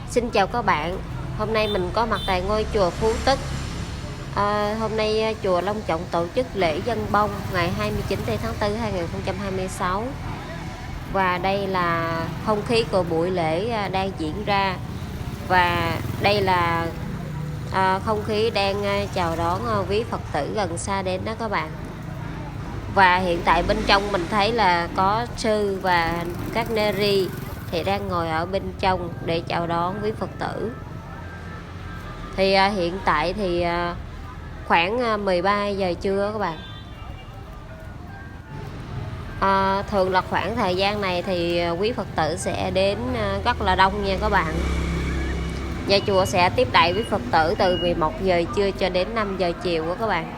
Xin chào các bạn, hôm nay mình có mặt tại ngôi chùa Phú Tức. Hôm nay chùa long trọng tổ chức lễ Dân Bông ngày 29 tháng 4 2026. Và đây là không khí của buổi lễ đang diễn ra. Và đây là không khí đang chào đón quý Phật tử gần xa đến đó các bạn. Và hiện tại bên trong mình thấy là có sư và các nê ri thì đang ngồi ở bên trong để chào đón quý Phật tử. Thì hiện tại thì khoảng 13 giờ trưa các bạn. Thường là khoảng thời gian này thì quý Phật tử sẽ đến rất là đông nha các bạn. Nhà chùa sẽ tiếp đãi quý Phật tử từ 11 giờ trưa cho đến 5 giờ chiều đó các bạn.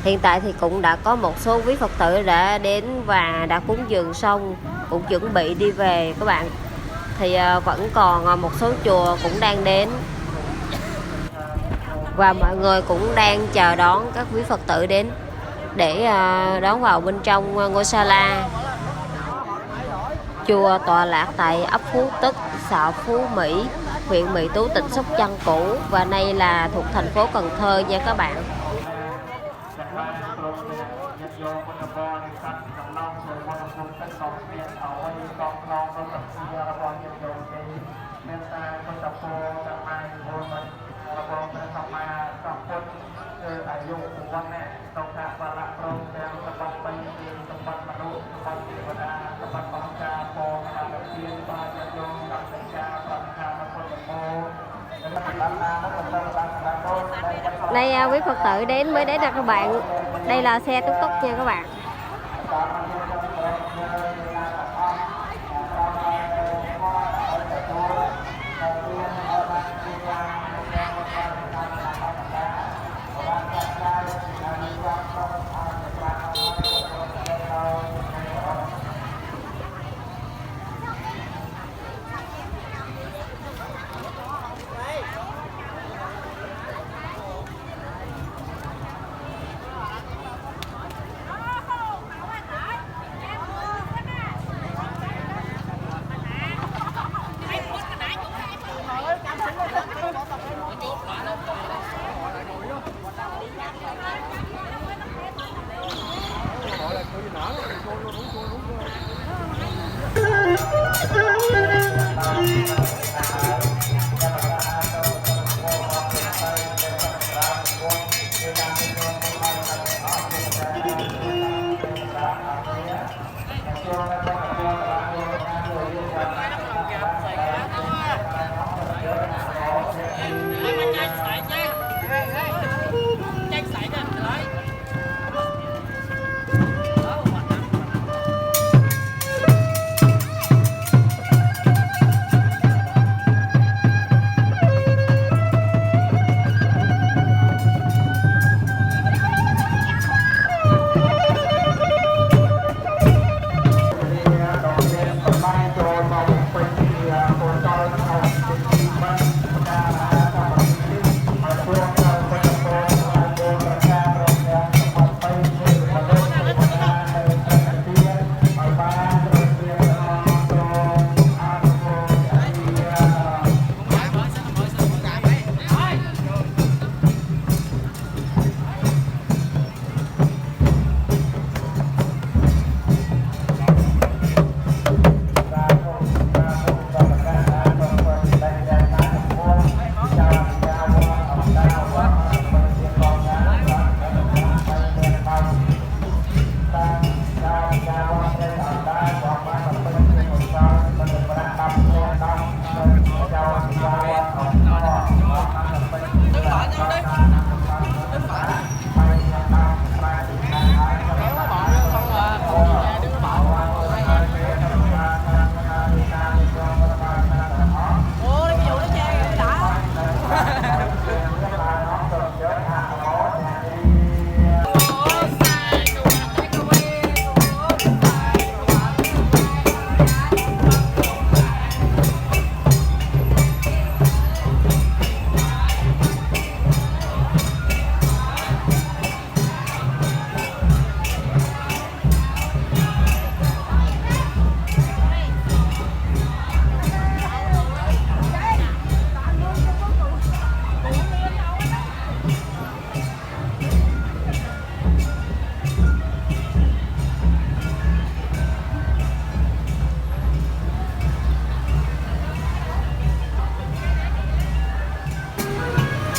Hiện tại thì cũng đã có một số quý Phật tử đã đến và đã cúng dường xong, cũng chuẩn bị đi về các bạn. Thì vẫn còn một số chùa cũng đang đến. Và mọi người cũng đang chờ đón các quý Phật tử đến để đón vào bên trong ngôi sa la. Chùa tọa lạc tại ấp Phú Tức, xã Phú Mỹ, huyện Mỹ Tú, tỉnh Sóc Trăng cũ. Và nay là thuộc thành phố Cần Thơ nha các bạn. Đây quý Phật tử đến mới đến nè các bạn. Đây là xe túc túc nha các bạn.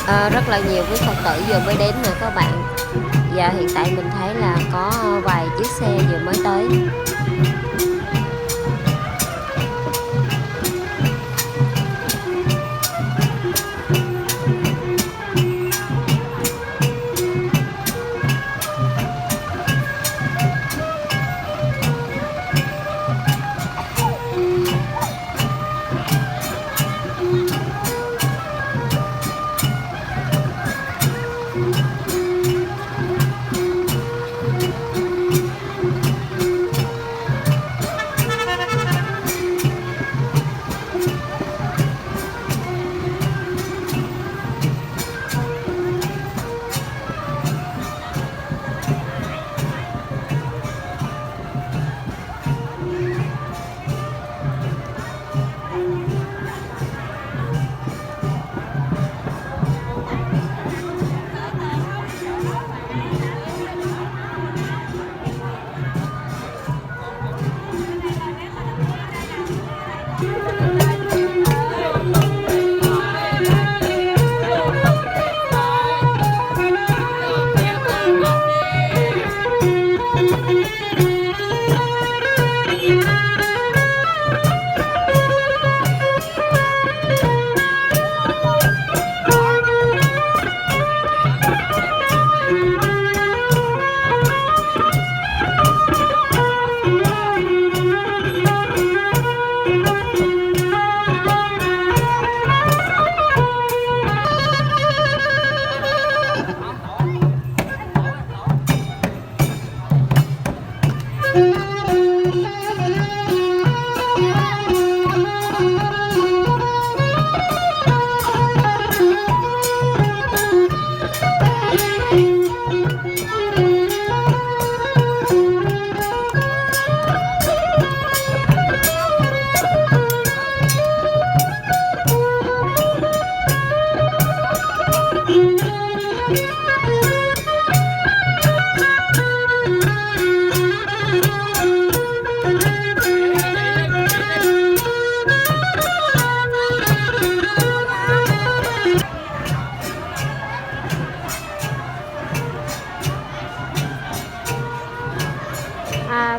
Rất là nhiều quý Phật tử vừa mới đến nè các bạn. Và hiện tại mình thấy là có vài chiếc xe vừa mới tới.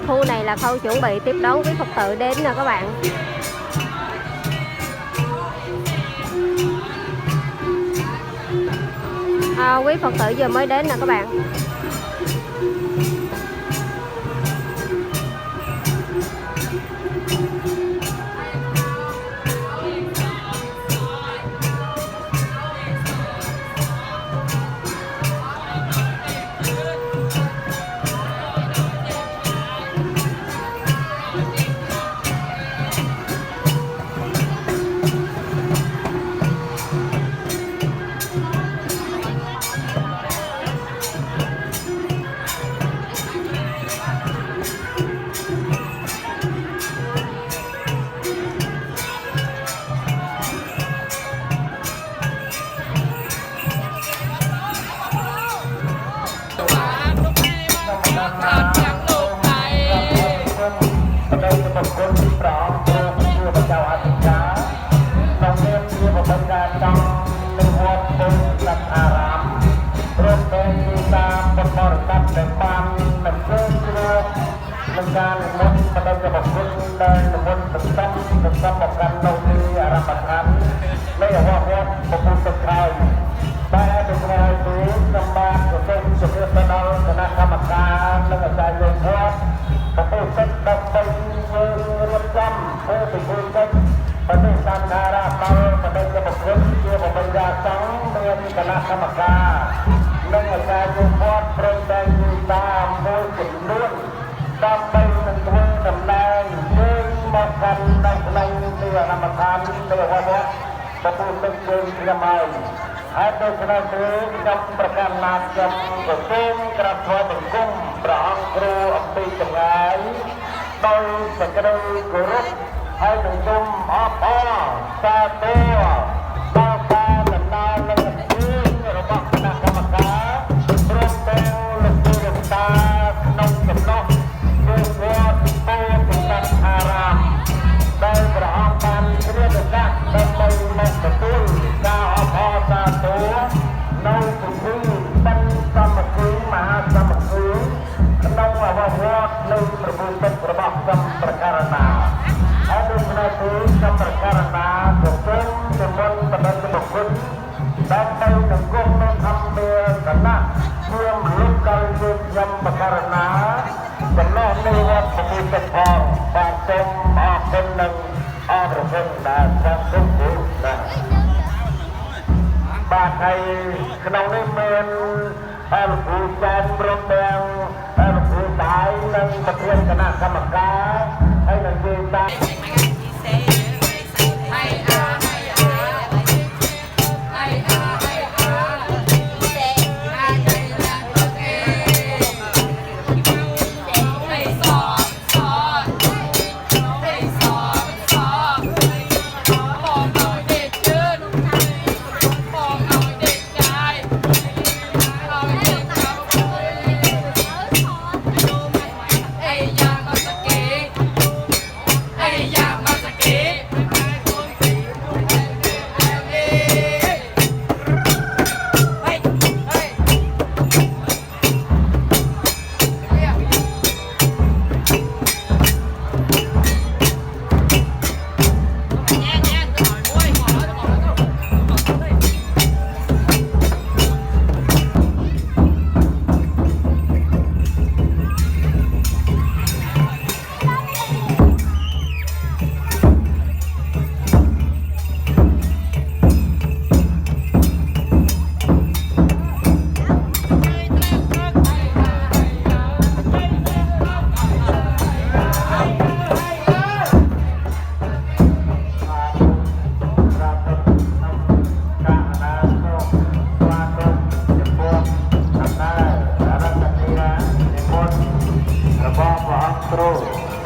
Khu này là khâu chuẩn bị tiếp đón quý Phật tử đến nè các bạn. Quý Phật tử vừa mới đến nè các bạn. Hãy subscribe cho kênh Ghiền Mì Gõ để không bỏ lỡ នាទីtrongប្រការណាប្រពន្ធជំនុនបដិបុគ្គលដែលទៅនឹងគុំនៅអង្គាគណៈជាមនុស្សដែលជាខ្ញុំប្រការណាចំណេះនៅវត្តពុទ្ធផងបាទសូមអរគុណនិងអរគុណដែលបានសូមគោរពបាទបាទហើយក្នុងនេះមានអរគុណចែកព្រមទាំងអរគុណដៃនិងប្រធានគណៈកម្មការហើយនឹងជាតា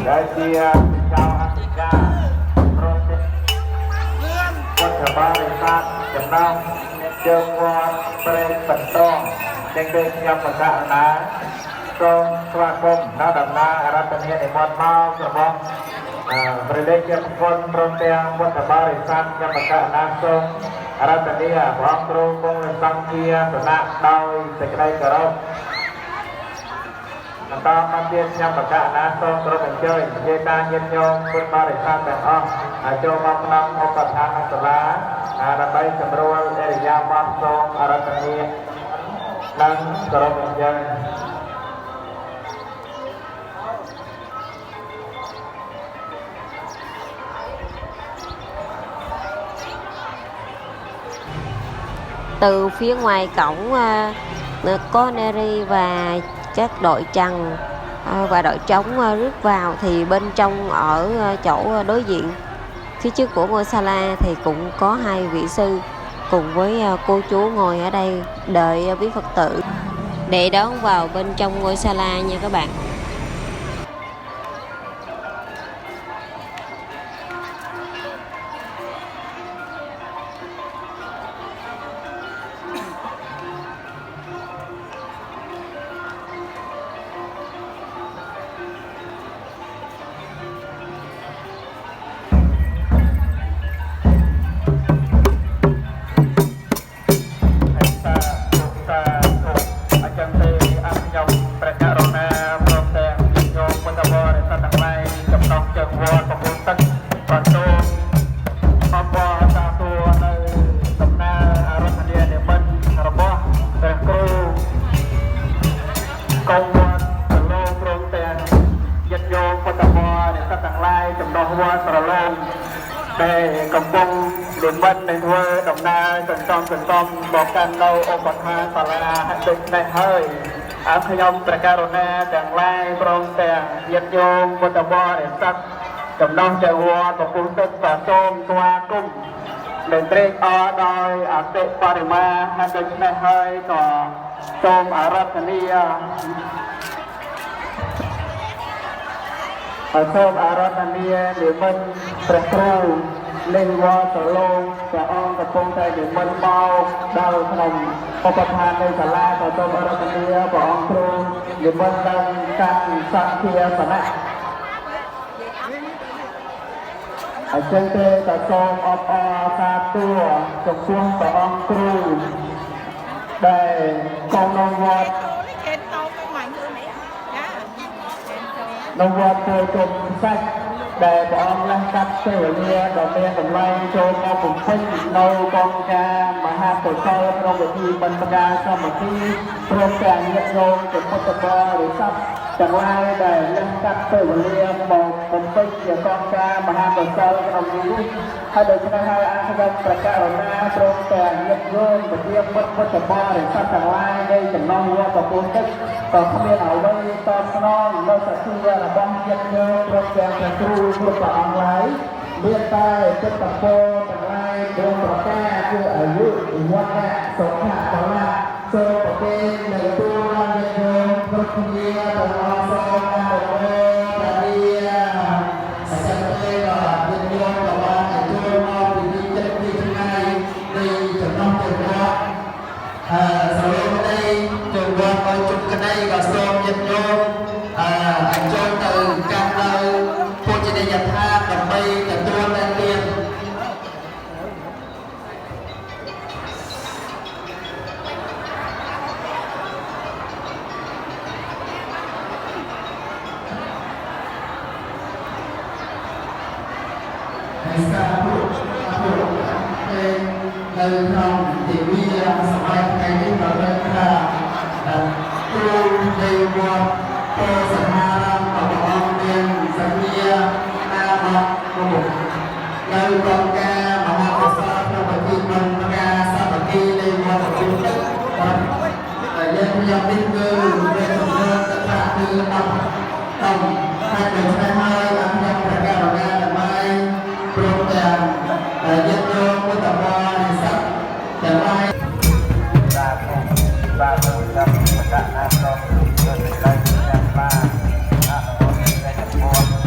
ដែលជាចៅអធិការប្រទេសវត្តបារិសាទចំណងជើងវត្តព្រែកបន្តទាំងដូចខ្ញុំបកណាសូមស្វាគមន៍ដល់ដំណើរអរតនីនិមន្តមករបស់ព្រះលេខជាប្រពន្ធព្រមទាំងវត្តបារិសាទខ្ញុំបកណាសូមអរតនីព្រះគ្រូគង់សង្ឃាសនៈដោយសេចក្តីគោរពបន្តមកទៀតខ្ញុំបកណាសូមគ្រប់អញ្ជើញជាការញាតិញោមពុទ្ធបរិស័ទទាំងអស់ឲ្យចូលមកក្នុងឧបដ្ឋានសាលាដើម្បីសម្រួលអរិយាបថសូមអរតនីនិងគ្រប់អញ្ជើញtừ phía ngoài cổng có Neri và các đội trăng và đội trống rước vào, thì bên trong ở chỗ đối diện phía trước của ngôi Sala thì cũng có hai vị sư cùng với cô chú ngồi ở đây đợi quý Phật tử để đón vào bên trong ngôi Sala nha các bạn. Cầm bông liên minh để thuê đồng na sân tom bọc can đâu ô bọc ha và là hạnh định này hơi ám khi ông tại Carolina đằng lai trong tèng nhiệt nhôm và tàu bò để sắc cầm đông chạy hoa và phun tức và tôm qua cung lên trek ở đôi ở tệ Parima hạnh định này hơi có tôm ở Ratania ở tôm ở Ratania liên minh Trek Ru lên qua sở lô và on tập trung tại điểm minh bao đầu nồng có tập hànในศาลาต่อตรงอรตเนียvà onครูđiểm minh đang căn sang kia sở nạ ở trên têต่อตรงอซาตัวจงช่วงต่อ on ครูได้กองนงวัดนงวัดโดยจมsách ដែលព្រះអង្គឡើងកាត់ពេលវេលាដ៏មានតម្លៃចូលមកបំពេញនៅកងការមហាកុសលក្នុងពិធីបិណ្ឌផ្កាសាមគ្គីព្រមទាំងញាតិញោមជាពុទ្ធបរិស័ទទាំងឡាយដែលឡើងកាត់ពេលវេលាមកបំពេញជាកងការមហាកុសលក្នុងនេះហើយដូច្នេះហើយអរគុណប្រកាសណាព្រមទាំងញាតិញោមជាពុទ្ធបរិស័ទទាំងឡាយនៃចំណងវត្តពុទ្ធទឹកក៏គ្មានអ្វីតបស្នងនៅសទ្ធារបស់ញាតិញោមព្រមទាំងព្រះគ្រូគ្រប់ព្រះអង្គឡើយមានតែចិត្តពរទាំងឡាយព្រមប្រកាសគឺអាយុវត្តៈសុខៈបលៈសូមប្រគេននៅទូលញាតិញោមគ្រប់គ្នាទាំងអស់សូមអនុមោទនាសច្ចៈទេក៏ញាតិញោមក៏បានទទួលមកពីចិត្តពីថ្ងៃនៃចំណងព្រះវត្តសរុបនេះចូលវត្តឲ្យជុំក្តីក៏សូមញាតិញោមអាចចូលទៅកាន់នៅពុទ្ធនិយដ្ឋានដើម្បីទទួលនៅទានហើយសារពុទ្ធនៅក្នុងទិវាសម័យថ្ងៃនេះក៏មានថាគ្រូនៃវត្តពោធិសមារម្មណ៍របស់អង្គមានសញ្ញាណាមកនៅកងការមហាកុសលក្នុងពិធីបិណ្ឌផ្កាសាមគ្គីនៃវត្តពុទ្ធទឹកហើយយើងយកនេះគឺមានសំណើតថាគឺតំហើយដូច្នេះហើយបានខ្ញុំប្រកាសណាដើម្បីព្រមទាំងញាតិញោមពុទ្ធបរិស័ទទាំងឡាយបាទខ្ញុំប្រកាសណាសូមជួយដល់អ្នកបាទអរគុណអ្នកចំពោះ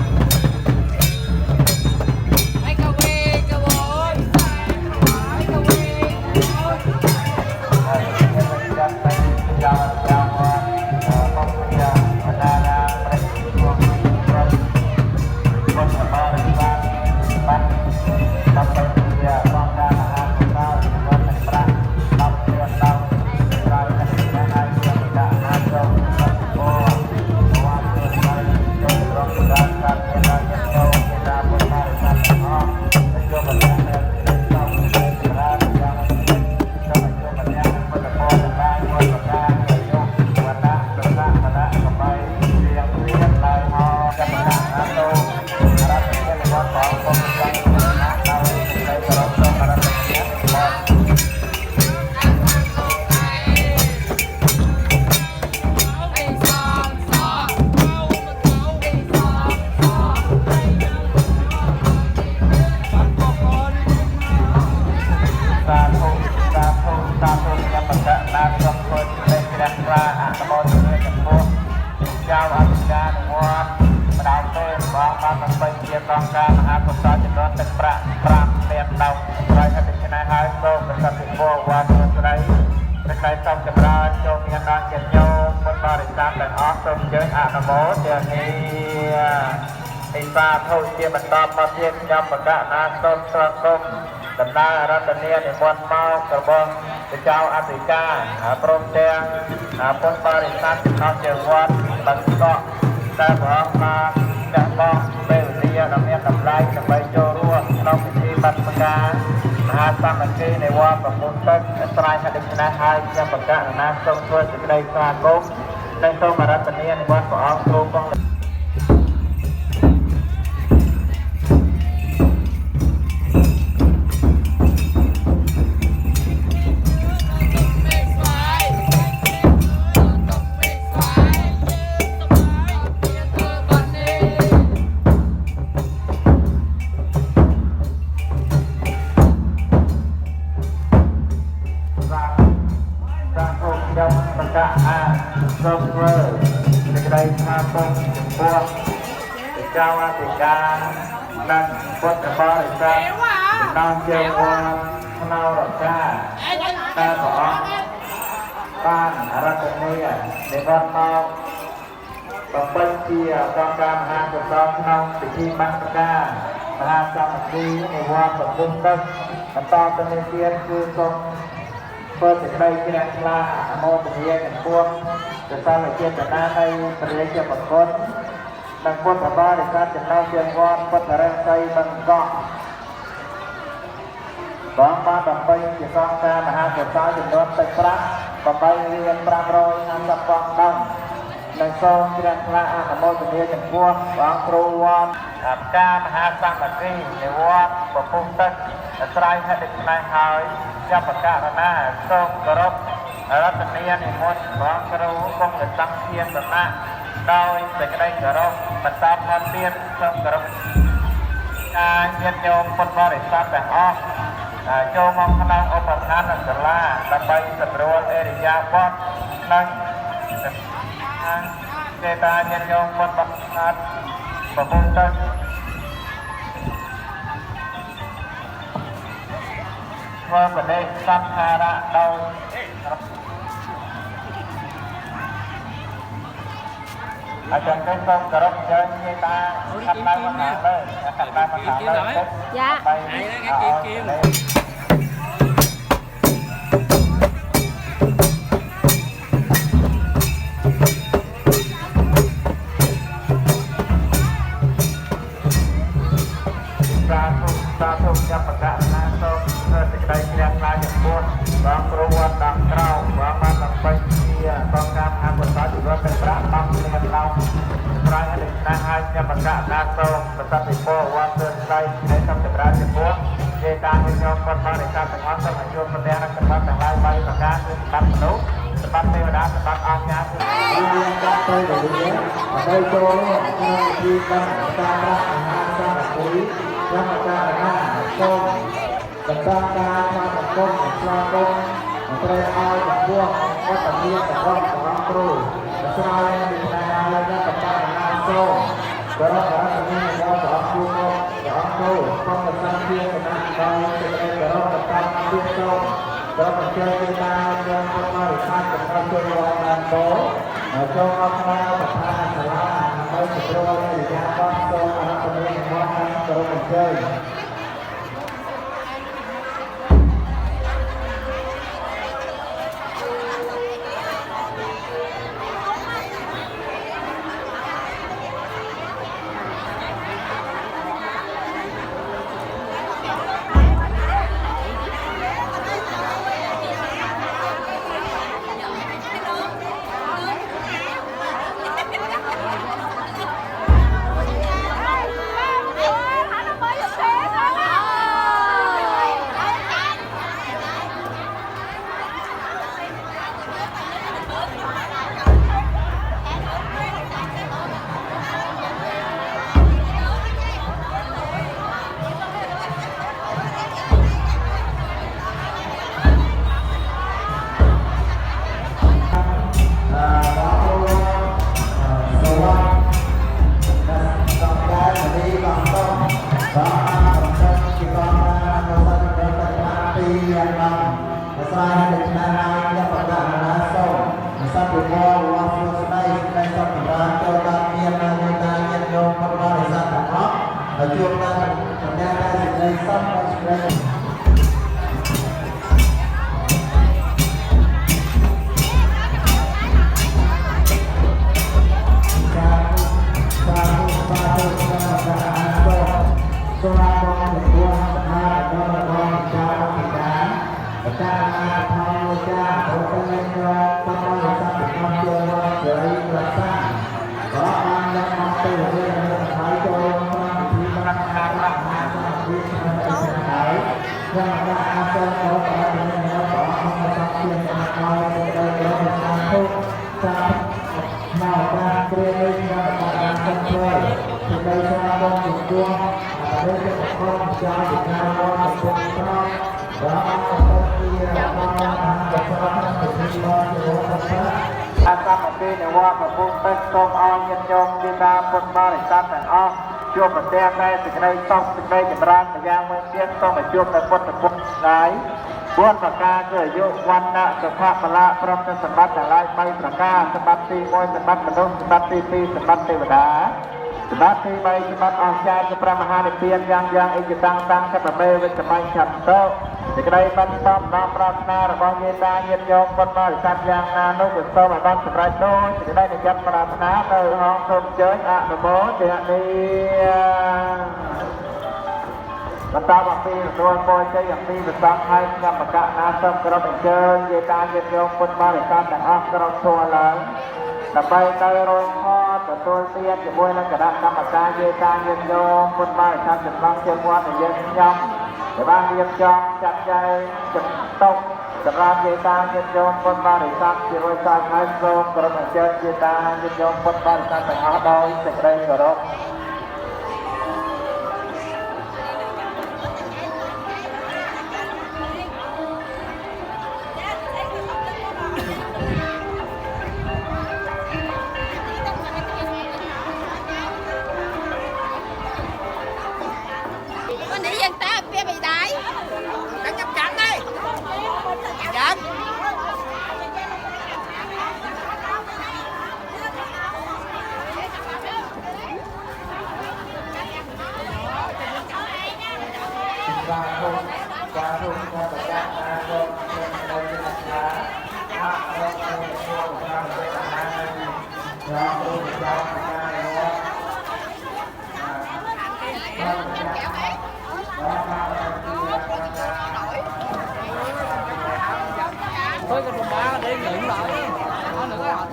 ជាបន្តមកទៀតខ្ញុំបកណាសូមស្វាគមន៍ដំណើររតនានិមន្តមករបស់ព្រះចៅអធិការព្រមទាំងពុទ្ធបរិស័ទក្នុងជាវត្តបន្តតែព្រះអង្គបានចាស់បងពេលវេលាដ៏មានតម្លៃដើម្បីចូលរួមក្នុងពិធីបិណ្ឌផ្កាមហាសាមគ្គីនៃវត្តប្រពុតទឹកស្រ័យហេតុដូច្នេះហើយខ្ញុំបកណាសូមធ្វើសេចក្តីស្វាគមន៍និងសូមរតនានិមន្តព្រះអង្គគ្រូគង់សូមធ្វើសេចក្តីស្វាគមន៍ចំពោះព្រះចៅអធិការនិងពុទ្ធបរិស័ទក្នុងជាវត្តក្នុងរកាតែព្រះអង្គបានរតនានិមន្តមកបំពេញជាកងការមហាកុសលក្នុងពិធីបិណ្ឌផ្កាមហាសាមគ្គីនៃវត្តប្រពុំទឹកបន្តទៅនេះទៀតគឺសូមធ្វើសេចក្តីជ្រះថ្លាអនុមោទនាចំពោះព្រះសង្ឃចេតនានៃព្រះរាជាប្រគុណ និងពុទ្ធបរិស័ទចំណោមជាងវត្តពុទ្ធរិស័យបង្កក់បងបានដើម្បីជាកងការមហាកុសលចំនួនទឹកប្រាក់8រៀល550ប៉ុណ្ណឹងនិងសូមជ្រះថ្លាអនុមោទនាចំពោះបងគ្រូវត្តផ្កាមហាសង្ឃគីនៃវត្តពពុះទឹកស្រ័យហេតុដូច្នេះហើយចាប់បករណាសូមគោរពរតនានិមន្តបងគ្រូគង់នៅសង្ឃធានតំណាក់ដោយសេចក្តីគោរពបន្តផនទៀតសូមគោរពការញាតិញោមពុទ្ធបរិស័ទទាំងអស់ចូលមកក្នុងឧបស្ថានសាលាដើម្បីសម្រួលអេរិយាបថនិងចេតាញាតិញោមពុទ្ធបរិស័ទប្រពន្ធទឹកធ្វើបដិសង្ខារៈដោយអញ្ចឹងទៅសូមគោរពយើងចេតាខាត់ឡើងមកខាងលើខាត់ឡើងមកខាងលើយ៉ាសាធុចាប់បកណាសូមធ្វើសេចក្តីជ្រះថ្លាចំពោះបងគ្រូវត្តដល់ក្រៅបងបានដើម្បីជាកងការមហាកុសលជីវិតទាំងប្រាក់តាមលំដាប់ស្រ័យឲ្យណាស់ហើយចាប់បកណាសូមប្រសិទ្ធិពលវត្តធ្វើស្ដីនៃសំចម្រើនចំពោះជាការញញោមគាត់បរិស័ទទាំងអស់សូមឲ្យជួបប្រទេសនិងសម្បត្តិទាំងឡាយ3ប្រការគឺសម្បត្តិមនុស្សសម្បត្តិទេវតាសម្បត្តិអស្ចារ្យគឺចាប់ទៅដល់នេះដើម្បីចូលក្នុងជីវកម្មការប្រាក់មហាសង្ឃគីยังอาจารย์นะส้มกับตาตาชาตะก้มชาก้มเตยเอาจากพวกวัตถุจากวัดของครูชายดินายอะไรนะกับตาหน้าส้มกระไรนี้เราสอนครูของครูต้องมาสร้างเพียงนะเราจะได้กระไรกับตาเพียงส้มเราต้องเชื่อใจตาเรื่องของเราท่านกับเราช่วยวันนั้นโตจงเอาเราประทานสละเราจะรอในยามวันโตเราจะมีวันนั้นเราต้องเชื่อជួបបានសម្ដែងតែសេចក្តីសុខនិងសេចក្តីอาสาของพี่ในว่าพระพุทธเป็นทรงเอาเงินยงดีตาพุทธบริษัทแต่งออกช่วงประเทศในสิ่งใดต้องสิ่งใดจำรันแต่ยังเมืองเทียนต้องไปช่วงแต่พุทธพุทธไหนบ้วนประกาศเกิดยุวันนะสุภาพละพร้อมจะสมบัติแต่ละใบประกาศสมบัติตีมวยสมบัติมนุษย์สมบัติตีสมบัติเทวดาสมบัติใบสมบัติอาชาจะประมหาในเพียงยังเอกตังตังกับเบวิสมัยฉันโต thì cái đây ban tâm nam prasna là bao nhiêu ta nhiệt nhôm con ma để sát giang na nô được sâu mà ban sập ra đôi thì cái đây là chân prasna từ hòn sông chơi ạ nó bố thì ạ điมันตาบักปีตัวโปรยใจอย่างปีเป็นบางให้นำประกาศนาสมกระเป็นเชิญเยตาเยตโยมคนมาในการแต่งอ้อมกระตัวหลังแต่ไปเตยโรงพ่อแต่ตัวเตียนจะบวยแล้วกระดับนำประกาศเยตาเยตโยมคนมาในการแต่งบางเชิญวันในเย็นยำแต่บางเย็นจอมจัดใจจัดตกสำหรับเยตาเยตโยมคนมาในการที่บริษัทให้โยมกระเป็นเชิญเยตาเยตโยมคนมาในการแต่งอ้อมโดยเสด็จกระรบ con đi dân ta phía bị đại đang nhập trận đây trận thôi cái phòng ba đi nghỉ lại nó nữa học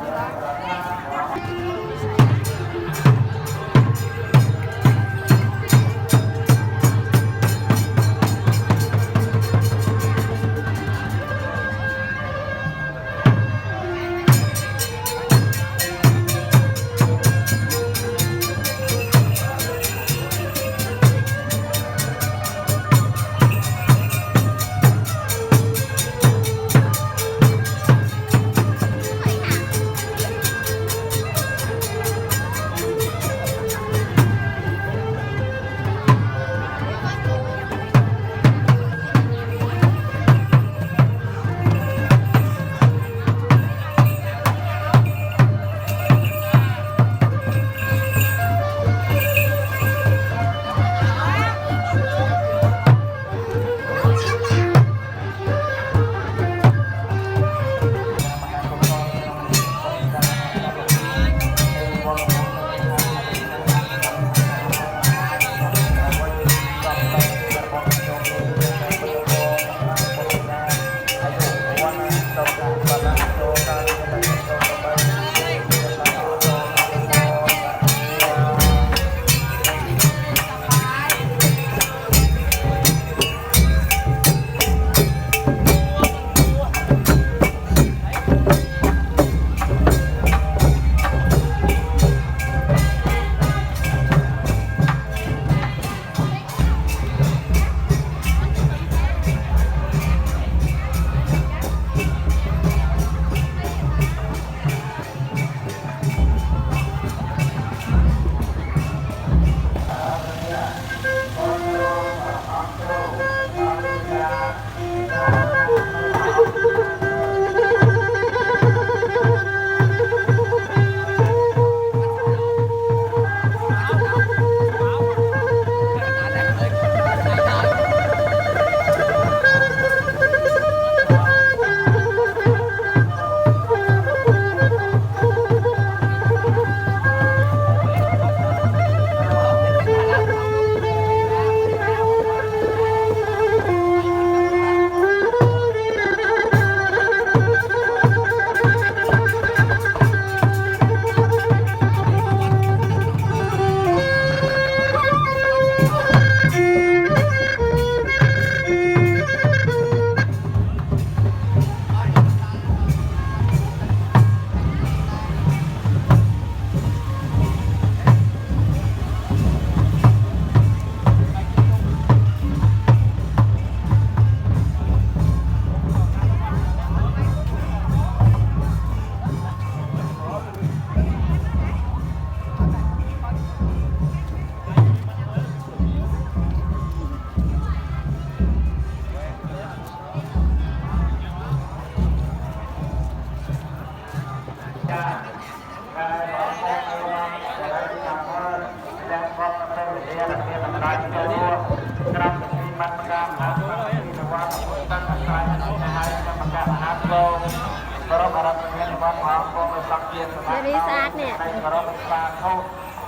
đi sát nè.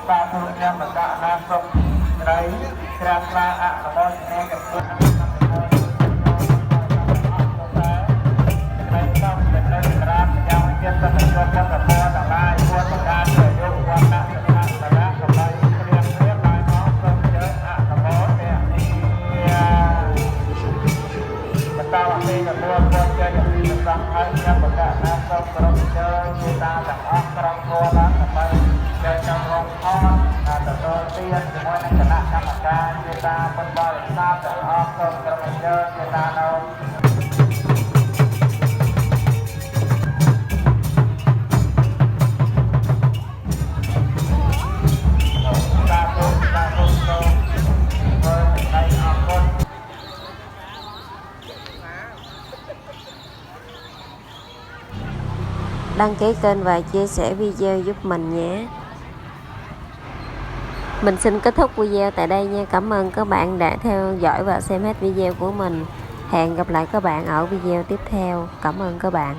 បាទខ្ញុំញ៉ាំម្កាក់ណាសុំត្រីក្រាក្លាអនុមោទនាกับគុណអនុមោទនាត្រីសំដែលនៅក្រាមយ៉ាងចិត្តទៅយកទៅប្រព័ន្ធទាំងឡាយពួតប្រការទៅយកវត្តដាក់សិក្សាសាលាកម្លាំងព្រៀបព្រៀបដោយមកសូមជើញអនុមោទនាបន្តអំពីទទួលពលជ័យអំពីសង្ឃហើយញ៉ាំម្កាក់ណាសុំក្រុមជើញមេតាទាំងអស់ក្រុមគួរឡើងដើម្បីជើញចង់រងផល ទទួលទានជាមួយនឹងគណៈកម្មការជាតាប៉ុនបរិស័ទទាំងអស់សូមក្រុមជើងជាតានៅđăng ký kênh và chia sẻ video giúp mình nhé. Mình xin kết thúc video tại đây nha. Cảm ơn các bạn đã theo dõi và xem hết video của mình. Hẹn gặp lại các bạn ở video tiếp theo. Cảm ơn các bạn.